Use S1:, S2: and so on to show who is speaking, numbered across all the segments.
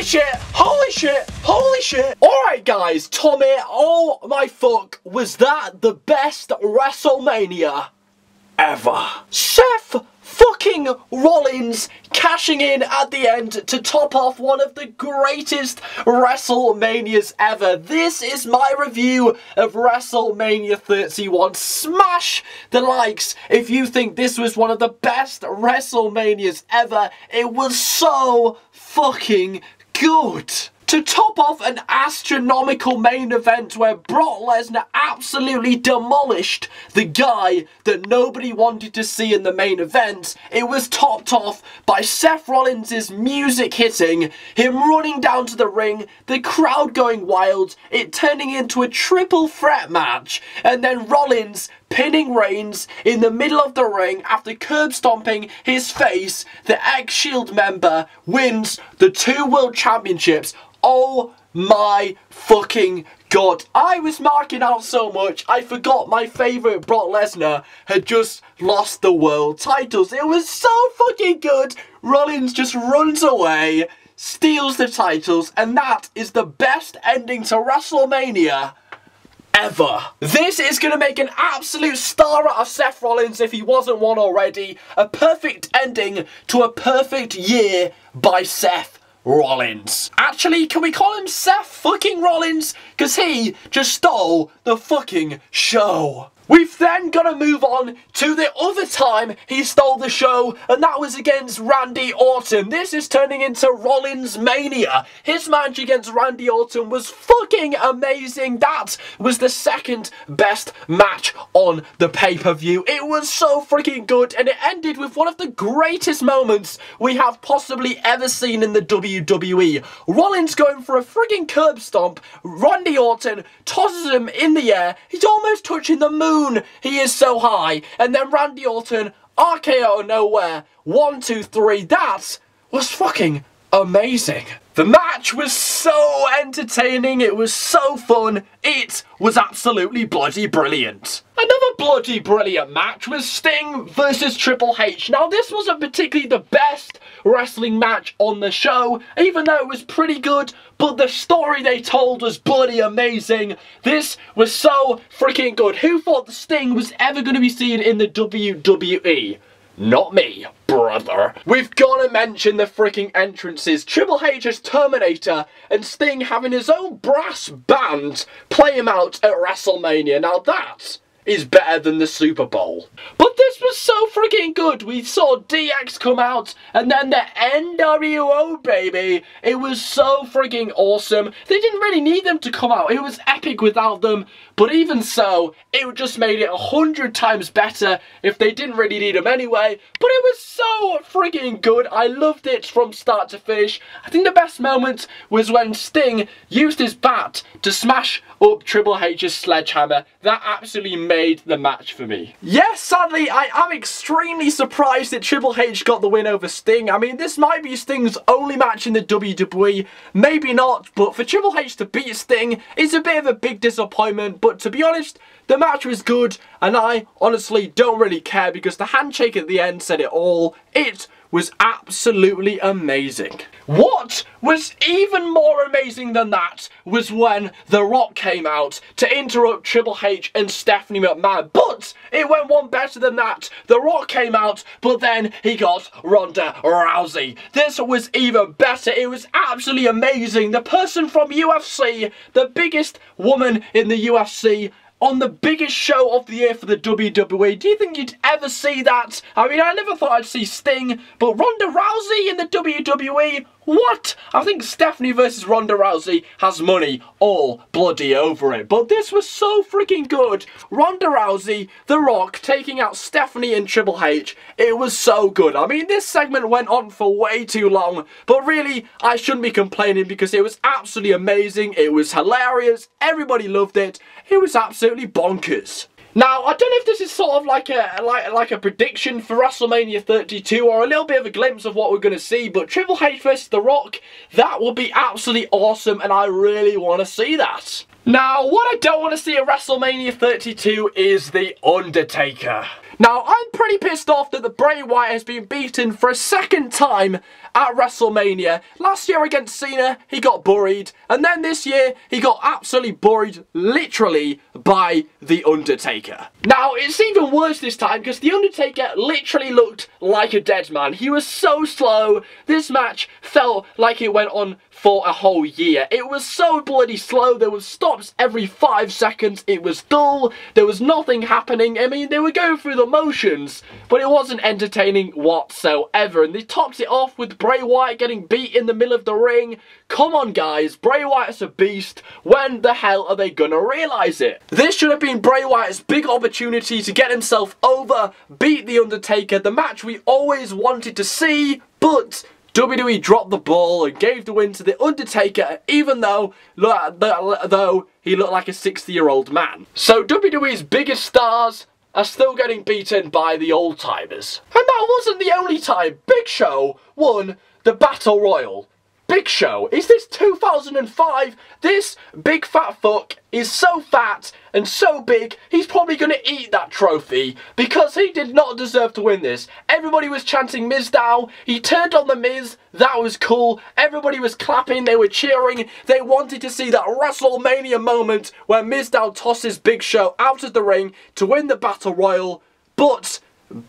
S1: Holy shit! Holy shit! Holy shit! Alright guys, Tommy, oh my fuck, was that the best WrestleMania ever? Seth fucking Rollins cashing in at the end to top off one of the greatest WrestleManias ever. This is my review of WrestleMania 31. Smash the likes if you think this was one of the best WrestleManias ever. It was so fucking good. To top off an astronomical main event where Brock Lesnar absolutely demolished the guy that nobody wanted to see in the main event, it was topped off by Seth Rollins' music hitting, him running down to the ring, the crowd going wild, it turning into a triple threat match, and then Rollins pinning Reigns in the middle of the ring after curb stomping his face. The ex-Shield member wins the 2 World Championships. Oh my fucking god. I was marking out so much, I forgot my favourite Brock Lesnar had just lost the world titles. It was so fucking good. Rollins just runs away, steals the titles, and that is the best ending to WrestleMania ever. This is going to make an absolute star out of Seth Rollins if he wasn't one already. A perfect ending to a perfect year by Seth Rollins. Actually, can we call him Seth fucking Rollins? Because he just stole the fucking show. We've then got to move on to the other time he stole the show, and that was against Randy Orton. This is turning into Rollins Mania. His match against Randy Orton was fucking amazing. That was the second best match on the pay-per-view. It was so freaking good, and it ended with one of the greatest moments we have possibly ever seen in the WWE. Rollins going for a frigging curb stomp. Randy Orton tosses him in the air. He's almost touching the moon. He is so high. And then Randy Orton, RKO out of nowhere. 1, 2, 3. That was fucking amazing. The match was so entertaining. It was so fun. It was absolutely bloody brilliant. Another bloody brilliant match was Sting versus Triple H. Now, this wasn't particularly the best wrestling match on the show, even though it was pretty good, but the story they told was bloody amazing. This was so freaking good. Who thought the Sting was ever going to be seen in the WWE? Not me, brother. We've got to mention the freaking entrances. Triple H as Terminator and Sting having his own brass band play him out at WrestleMania. Now that is better than the Super Bowl. But this was so freaking good. We saw DX come out and then the NWO, baby. It was so freaking awesome. They didn't really need them to come out. It was epic without them. But even so, it just made it 100 times better if they didn't really need them anyway. But it was so freaking good. I loved it from start to finish. I think the best moment was when Sting used his bat to smash up Triple H's sledgehammer. That absolutely made the match for me. Yes, sadly, I am extremely surprised that Triple H got the win over Sting. I mean, this might be Sting's only match in the WWE. Maybe not, but for Triple H to beat Sting is a bit of a big disappointment. But to be honest, the match was good, and I honestly don't really care because the handshake at the end said it all. It was absolutely amazing. What was even more amazing than that was when The Rock came out to interrupt Triple H and Stephanie McMahon. But it went one better than that. The Rock came out, but then he got Ronda Rousey. This was even better. It was absolutely amazing. The person from UFC, the biggest woman in the UFC, on the biggest show of the year for the WWE. Do you think you'd ever see that? I mean, I never thought I'd see Sting, but Ronda Rousey in the WWE? What? I think Stephanie versus Ronda Rousey has money all bloody over it. But this was so freaking good. Ronda Rousey, The Rock, taking out Stephanie and Triple H. It was so good. I mean, this segment went on for way too long. But really, I shouldn't be complaining because it was absolutely amazing. It was hilarious. Everybody loved it. It was absolutely bonkers. Now, I don't know if this is sort of like a prediction for WrestleMania 32 or a little bit of a glimpse of what we're going to see, but Triple H versus The Rock, that would be absolutely awesome, and I really want to see that. Now, what I don't want to see at WrestleMania 32 is The Undertaker. Now, I'm pretty pissed off that the Bray Wyatt has been beaten for a second time at WrestleMania. Last year against Cena, he got buried. And then this year, he got absolutely buried, literally, by The Undertaker. Now, it's even worse this time because The Undertaker literally looked like a dead man. He was so slow. This match felt like it went on for a whole year. It was so bloody slow. There was stops every 5 seconds. It was dull. There was nothing happening. I mean, they were going through the motions, but it wasn't entertaining whatsoever. And they topped it off with Bray Wyatt getting beat in the middle of the ring. Come on, guys. Bray Wyatt's a beast. When the hell are they gonna realise it? This should have been Bray Wyatt's big opportunity to get himself over, beat The Undertaker, the match we always wanted to see, but WWE dropped the ball and gave the win to The Undertaker, even though he looked like a 60-year-old man. So WWE's biggest stars are still getting beaten by the old-timers. And that wasn't the only time Big Show won the Battle Royal. Big Show, is this 2005? This big fat fuck is so fat and so big, he's probably going to eat that trophy because he did not deserve to win this. Everybody was chanting Miz down. He turned on the Miz. That was cool. Everybody was clapping. They were cheering. They wanted to see that WrestleMania moment where Miz down tosses Big Show out of the ring to win the Battle Royal. But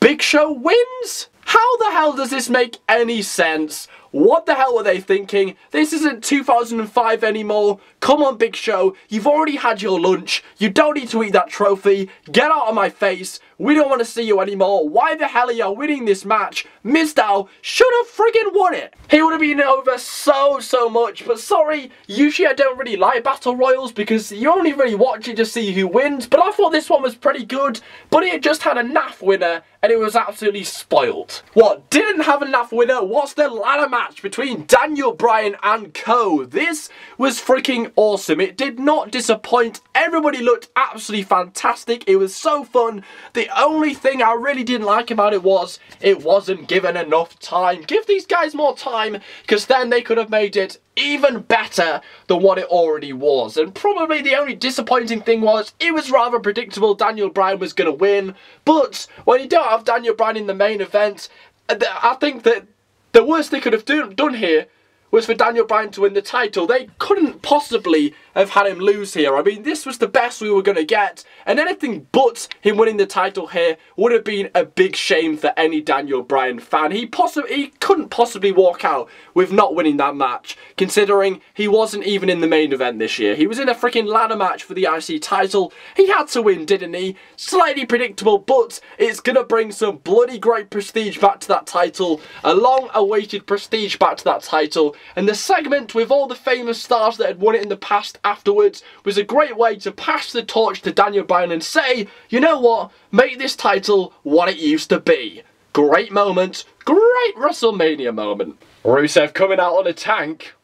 S1: Big Show wins? How the hell does this make any sense? What the hell were they thinking? This isn't 2005 anymore. Come on, Big Show. You've already had your lunch. You don't need to eat that trophy. Get out of my face. We don't want to see you anymore. Why the hell are you winning this match? Mizdow should have friggin' won it. He would have been over so much. But sorry, usually I don't really like Battle Royals because you only really watch it to see who wins. But I thought this one was pretty good. But it just had a naff winner and it was absolutely spoiled. What didn't have a naff winner was the ladder match between Daniel Bryan and Co. This was freaking awesome. It did not disappoint. Everybody looked absolutely fantastic. It was so fun. The only thing I really didn't like about it was it wasn't given enough time. Give these guys more time because then they could have made it even better than what it already was. And probably the only disappointing thing was it was rather predictable Daniel Bryan was going to win. But when you don't have Daniel Bryan in the main event, I think that the worst they could have done here was for Daniel Bryan to win the title. They couldn't possibly have had him lose here. I mean, this was the best we were going to get, and anything but him winning the title here would have been a big shame for any Daniel Bryan fan. He couldn't possibly walk out with not winning that match, considering he wasn't even in the main event this year. He was in a freaking ladder match for the IC title. He had to win, didn't he? Slightly predictable, but it's going to bring some bloody great prestige back to that title, a long-awaited prestige back to that title. And the segment with all the famous stars that had won it in the past afterwards was a great way to pass the torch to Daniel Bryan and say, you know what, make this title what it used to be. Great moment, great WrestleMania moment. Rusev coming out on a tank.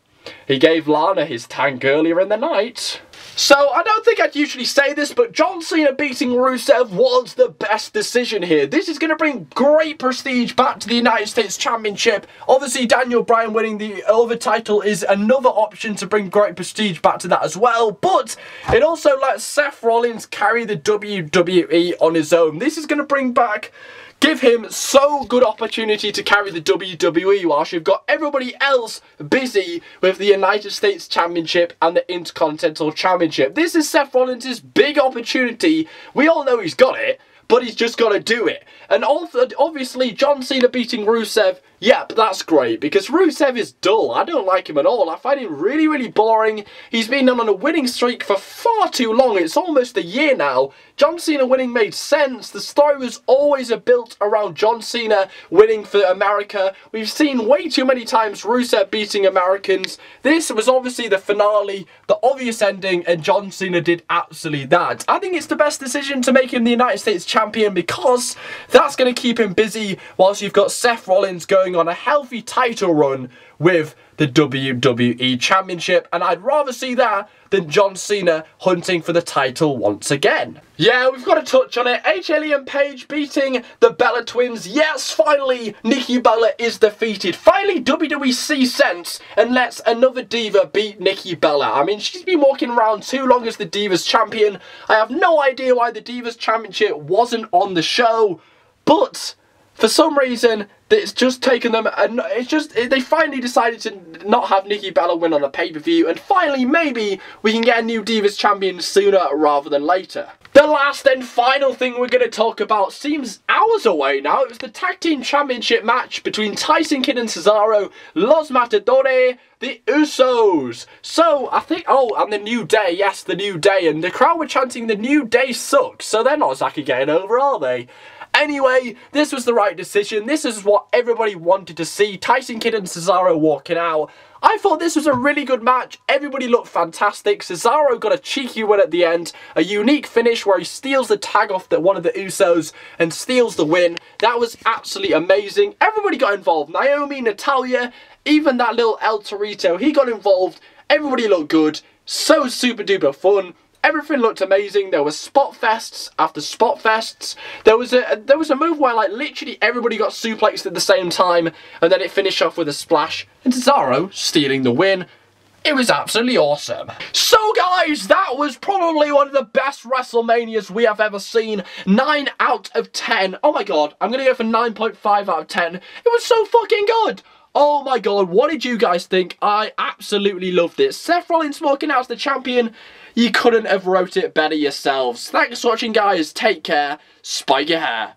S1: He gave Lana his tank earlier in the night. So, I don't think I'd usually say this, but John Cena beating Rusev was the best decision here. This is going to bring great prestige back to the United States Championship. Obviously, Daniel Bryan winning the other title is another option to bring great prestige back to that as well. But it also lets Seth Rollins carry the WWE on his own. This is going to bring back... give him so good opportunity to carry the WWE whilst you've got everybody else busy with the United States Championship and the Intercontinental Championship. This is Seth Rollins' big opportunity. We all know he's got it, but he's just got to do it. And also, obviously, John Cena beating Rusev, yep, that's great, because Rusev is dull. I don't like him at all. I find him really boring. He's been on a winning streak for far too long. It's almost a year now. John Cena winning made sense. The story was always built around John Cena winning for America. We've seen way too many times Rusev beating Americans. This was obviously the finale, the obvious ending, and John Cena did absolutely that. I think it's the best decision to make him the United States Champion because that's going to keep him busy whilst you've got Seth Rollins going on a healthy title run with the WWE Championship, and I'd rather see that than John Cena hunting for the title once again. Yeah, we've got to touch on it. Elliot Page beating the Bella Twins. Yes, finally, Nikki Bella is defeated. Finally, WWE sees sense and lets another diva beat Nikki Bella. I mean, she's been walking around too long as the Divas Champion. I have no idea why the Divas Championship wasn't on the show, but For some reason, it's just taken them, and they finally decided to not have Nikki Bella win on a pay-per-view, and finally, maybe we can get a new Divas champion sooner rather than later. The last and final thing we're going to talk about seems hours away now. It was the Tag Team Championship match between Tyson Kidd and Cesaro, Los Matadores, the Usos. So, I think, oh, and the New Day, yes, the New Day, and the crowd were chanting the New Day sucks, so they're not exactly getting over, are they? Anyway, this was the right decision. This is what everybody wanted to see. Tyson Kidd and Cesaro walking out. I thought this was a really good match. Everybody looked fantastic. Cesaro got a cheeky win at the end. A unique finish where he steals the tag off one of the Usos and steals the win. That was absolutely amazing. Everybody got involved. Naomi, Natalya, even that little El Torito, he got involved. Everybody looked good. So super duper fun. Everything looked amazing. There was spot fests after spot fests. There was a move where like literally everybody got suplexed at the same time, and then it finished off with a splash and Cesaro stealing the win. It was absolutely awesome. So guys, that was probably one of the best WrestleManias we have ever seen. 9 out of 10. Oh my god, I'm gonna go for 9.5 out of 10. It was so fucking good. Oh my god, what did you guys think? I absolutely loved it. Seth Rollins walking out as the champion. You couldn't have wrote it better yourselves. Thanks for watching, guys. Take care. Spike your hair.